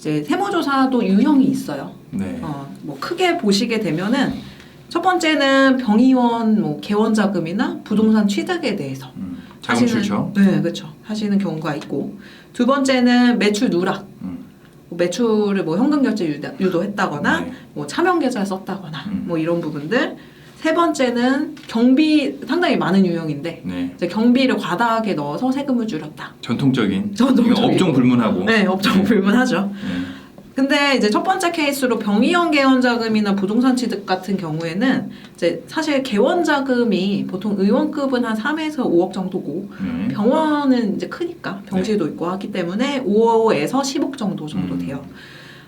이제 세무조사도 유형이 있어요. 네. 뭐 크게 보시게 되면은 첫 번째는 병의원 뭐 개원 자금이나 부동산 취득에 대해서 자금 출처. 네, 그렇죠. 하시는 경우가 있고 두 번째는 매출 누락. 매출을 뭐 현금 결제 유도했다거나 네. 뭐 차명 계좌를 썼다거나 뭐 이런 부분들. 세 번째는 경비 상당히 많은 유형인데 네. 이제 경비를 과다하게 넣어서 세금을 줄였다. 전통적인. 전통적인. 업종 불문하고. 네, 업종 불문하죠. 네. 근데 이제 첫 번째 케이스로 병의원 개원 자금이나 부동산 취득 같은 경우에는 이제 사실 개원 자금이 보통 의원급은 한 3에서 5억 정도고 병원은 이제 크니까 병실도 있고 하기 때문에 5에서 10억 정도 돼요.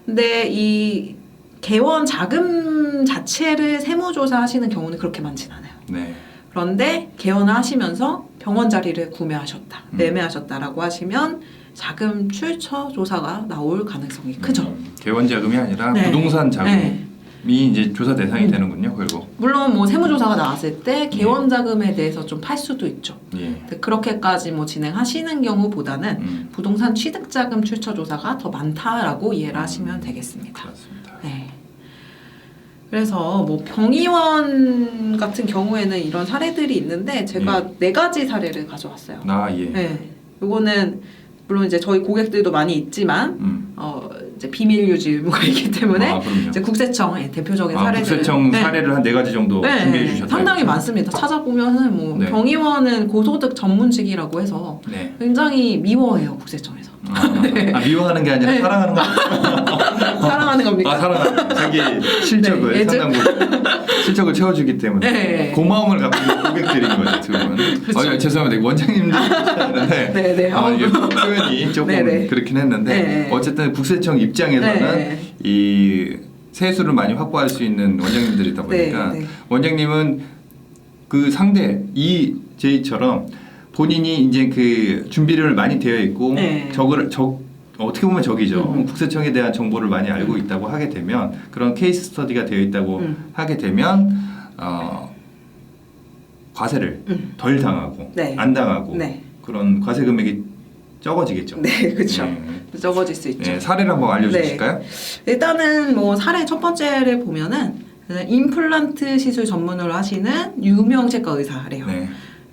근데 이 개원 자금 자체를 세무조사 하시는 경우는 그렇게 많진 않아요. 네. 그런데 개원을 하시면서 병원 자리를 구매하셨다, 매매하셨다라고 하시면 자금 출처 조사가 나올 가능성이 크죠. 개원 자금이 아니라 네. 부동산 자금이 네. 이제 조사 대상이 되는군요, 결국. 물론 뭐 세무조사가 나왔을 때 개원 자금에 대해서 좀 팔 수도 있죠. 예. 근데 그렇게까지 뭐 진행하시는 경우보다는 부동산 취득 자금 출처 조사가 더 많다라고 이해를 하시면 되겠습니다. 그렇습니다. 네. 그래서 뭐 병의원 같은 경우에는 이런 사례들이 있는데 제가 네 가지 사례를 가져왔어요. 예. 네. 요거는 물론 이제 저희 고객들도 많이 있지만 이제 비밀 유지 의무가 있기 때문에 이제 국세청 대표적인 사례들. 국세청 사례를 한 네 가지 정도 준비해 주셨다. 상당히 많습니다. 찾아보면은 뭐 병의원은 고소득 전문직이라고 해서 굉장히 미워해요, 국세청에서. 미워하는 게 아니라 사랑하는 거. 사랑하는 겁니까? 사랑하는 자기 실적을 실적을 채워주기 때문에 고마움을 갖고 있는 고객들인 거죠, 두 분. 죄송합니다, 원장님들 하는데 표현이 조금 그렇긴 했는데 어쨌든 국세청 입장에서는 이 세수를 많이 확보할 수 있는 원장님들이다 보니까 원장님은 그 상대 EJ처럼 본인이 이제 그 준비를 많이 되어 있고 어떻게 보면 적이죠. 국세청에 대한 정보를 많이 알고 있다고 하게 되면 그런 케이스 스터디가 되어 있다고 하게 되면 과세를 덜 당하고 안 당하고 그런 과세 금액이 적어지겠죠. 네, 그렇죠. 적어질 수 있죠. 사례를 한번 알려주실까요? 일단은 뭐 사례 첫 번째를 보면은 임플란트 시술 전문으로 하시는 유명 치과 의사래요.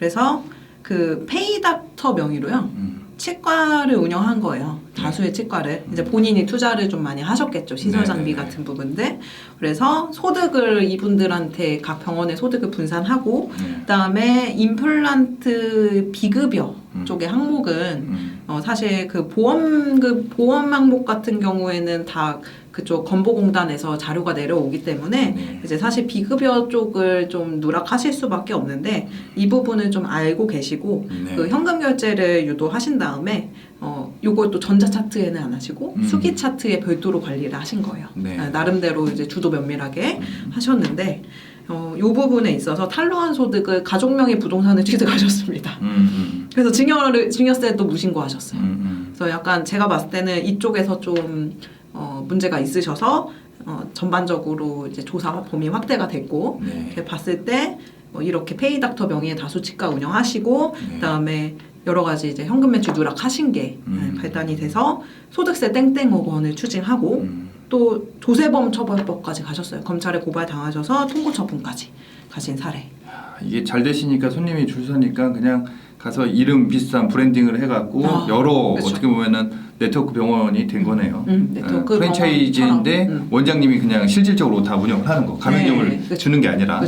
그래서 그 페이닥터 명의로요. 치과를 운영한 거예요. 다수의 치과를. 이제 본인이 투자를 좀 많이 하셨겠죠. 시설 장비 같은 부분들. 그래서 소득을 이분들한테 각 병원의 소득을 분산하고 그다음에 임플란트 비급여 쪽의 항목은 사실 그 보험 항목 같은 경우에는 다 그쪽 건보공단에서 자료가 내려오기 때문에 이제 사실 비급여 쪽을 좀 누락하실 수밖에 없는데 이 부분을 좀 알고 계시고 그 현금 결제를 유도하신 다음에 요걸 또 전자 차트에는 안 하시고 수기 차트에 별도로 관리를 하신 거예요. 나름대로 이제 주도 면밀하게 하셨는데 요 부분에 있어서 탄로한 소득을 가족명의 부동산을 취득하셨습니다. 그래서 증여세도 무신고하셨어요. 그래서 약간 제가 봤을 때는 이쪽에서 좀 문제가 있으셔서 전반적으로 이제 조사 범위 확대가 됐고 이렇게 봤을 때 이렇게 페이닥터 명의의 다수 치과 운영하시고 그다음에 여러 가지 이제 현금 매출 누락하신 게 발단이 돼서 소득세 땡땡억 원을 추징하고 또 조세범 처벌법까지 가셨어요. 검찰에 고발 당하셔서 통고 처분까지 가신 사례. 이게 잘 되시니까 손님이 줄 서니까 그냥 가서 이름 비슷한 브랜딩을 해갖고 여러 어떻게 보면은 네트워크 병원이 된 거네요. 네트워크 프랜차이즈인데 원장님이 그냥 실질적으로 다 운영을 하는 거. 가맹점을 주는 게 아니라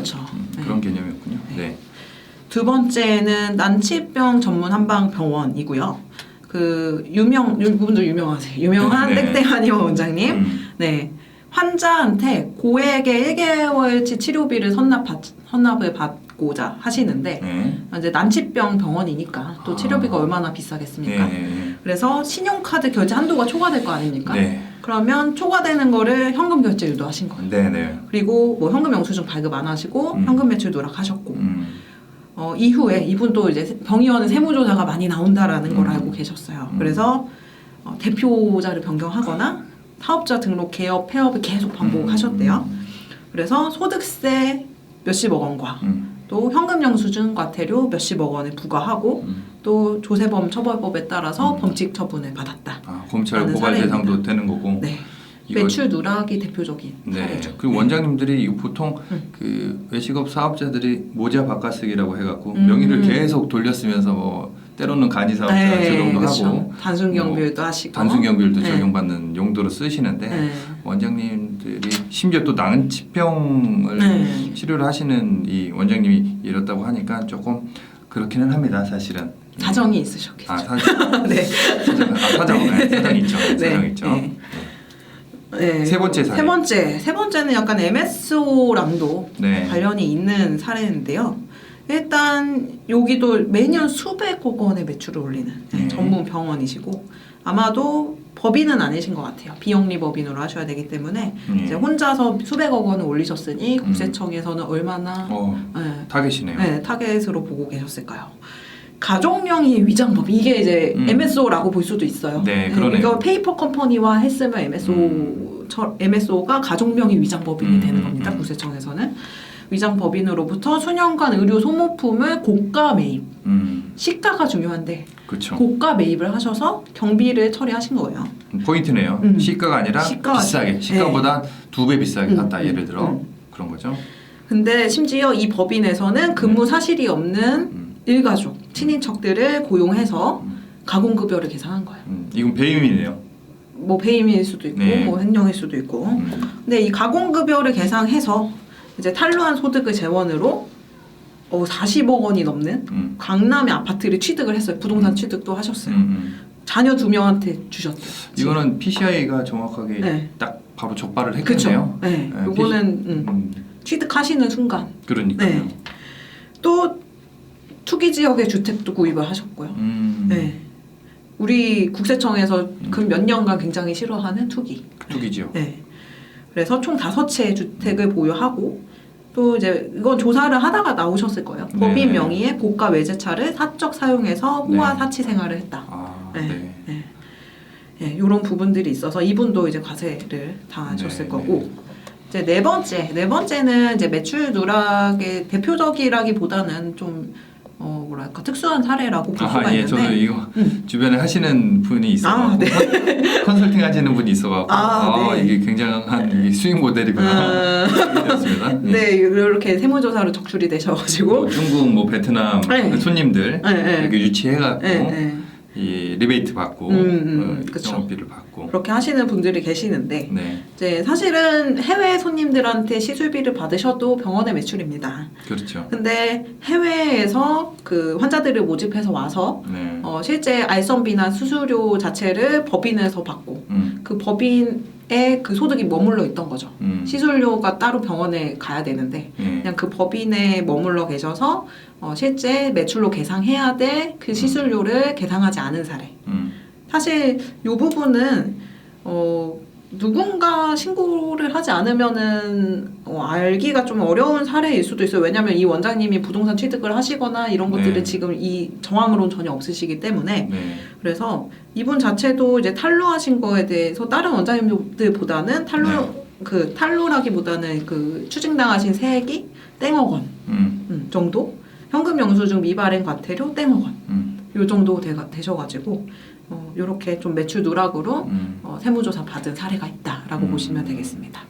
그런 개념이었군요. 두 번째는 난치병 전문 한방병원이고요. 그 이분들 유명하세요. 유명한 땡땡하니원 원장님. 환자한테 고액의 1개월치 치료비를 선납을 받고자 하시는데 이제 난치병 병원이니까 또 치료비가 얼마나 비싸겠습니까? 그래서 신용카드 결제 한도가 초과될 거 아닙니까? 그러면 초과되는 거를 현금 결제 유도하신 거예요. 그리고 뭐 현금 영수증 발급 안 하시고 현금 매출 누락하셨고 이후에 이분도 이제 병의원은 세무조사가 많이 나온다라는 걸 알고 계셨어요. 그래서 대표자를 변경하거나 사업자 등록 개업 폐업을 계속 반복하셨대요. 그래서 소득세 몇십억 원과 또 현금 영수증 과태료 몇십억 원을 부과하고 또 조세범 처벌법에 따라서 범칙 처분을 받았다. 검찰 고발 대상도 되는 거고. 네. 매출 누락이 대표적인 사례죠. 그리고 원장님들이 보통 그 외식업 사업자들이 모자 바꿔쓰기라고 해갖고 명의를 계속 돌려쓰면서 뭐 때로는 간이 사업자 적용도 그렇죠. 하고 단순 경비율도 하시고 단순 경비율도 적용받는 용도로 쓰시는데 원장님들이 심지어 또 나은 치병을 치료를 하시는 이 원장님이 이렇다고 하니까 조금 그렇기는 합니다, 사실은. 사정이 있으셨겠죠. 네. 사정이 있죠. 사정이 있죠. 네. 세 번째 사례. 세 번째는 약간 MSO랑도 관련이 있는 사례인데요. 일단 여기도 매년 수백억 원의 매출을 올리는 전문 병원이시고 아마도 법인은 아니신 것 같아요. 비영리 법인으로 하셔야 되기 때문에 이제 혼자서 수백억 원을 올리셨으니 국세청에서는 얼마나 타겟이네요. 네, 타겟으로 보고 계셨을까요? 가족명의 위장법 이게 이제 MSO라고 볼 수도 있어요. 네, 그러네요. 이거 페이퍼 컴퍼니화 했으면 MSO가 가족명의 위장법인이 되는 겁니다. 국세청에서는 위장법인으로부터 수년간 의료 소모품을 고가 매입, 시가가 중요한데 그쵸. 고가 매입을 하셔서 경비를 처리하신 거예요. 포인트네요. 시가가 아니라 비싸게, 시가보다 2배 비싸게 샀다 예를 들어 그런 거죠. 근데 심지어 이 법인에서는 근무 사실이 없는 일가족, 친인척들을 고용해서 가공급여를 계산한 거예요. 이건 배임이네요. 뭐 배임일 수도 있고, 뭐 횡령일 수도 있고. 근데 이 가공급여를 계산해서 이제 탈루한 소득을 재원으로 40억 원이 넘는 강남의 아파트를 취득을 했어요. 부동산 취득도 하셨어요. 자녀 2명한테 주셨대요. 이거는 PCI가 정확하게 딱 바로 적발을 했겠네요. 네. 요거는 취득하시는 순간. 그러니까요. 또 투기 지역의 주택도 구입을 하셨고요. 네. 우리 국세청에서 그 몇 년간 굉장히 싫어하는 투기죠. 네. 그래서 총 5채의 주택을 보유하고 또 이제 이건 조사를 하다가 나오셨을 거예요. 법인 명의의 고가 외제차를 사적 사용해서 호화 사치 생활을 했다. 이런 부분들이 있어서 이분도 이제 과세를 당하셨을 거고. 이제 네 번째는 이제 매출 누락의 대표적이라기보다는 좀 뭐랄까 특수한 사례라고 볼 수가 있는데. 저도 이거 주변에 하시는 분이 있어가지고 컨설팅 하시는 분이 있어가지고 이게 굉장한 수익 모델이구나. 네, 이렇게 세무조사로 적출이 되셔가지고 중국, 베트남 손님들 이렇게 유치해갖고 이 리베이트 받고 영업비를 받고 그렇게 하시는 분들이 계시는데 이제 사실은 해외 손님들한테 시술비를 받으셔도 병원의 매출입니다. 그렇죠. 근데 해외에서 그 환자들을 모집해서 와서 실제 알선비나 수수료 자체를 법인에서 받고 그 법인에 그 소득이 머물러 있던 거죠. 시술료가 따로 병원에 가야 되는데 그냥 그 법인에 머물러 계셔서 실제 매출로 계상해야 될 그 시술료를 계상하지 않은 사례. 사실 이 부분은 누군가 신고를 하지 않으면은 알기가 좀 어려운 사례일 수도 있어요. 왜냐하면 이 원장님이 부동산 취득을 하시거나 이런 것들은 지금 이 정황으로는 전혀 없으시기 때문에 그래서 이분 자체도 이제 탈루하신 거에 대해서 다른 원장님들보다는 탈루라기보다는 그 추징당하신 세액이 땡억 원 정도, 현금 영수증 미발행 과태료 땡억 원 요 정도 되셔가지고 요렇게 좀 매출 누락으로 세무조사 받은 사례가 있다라고 보시면 되겠습니다.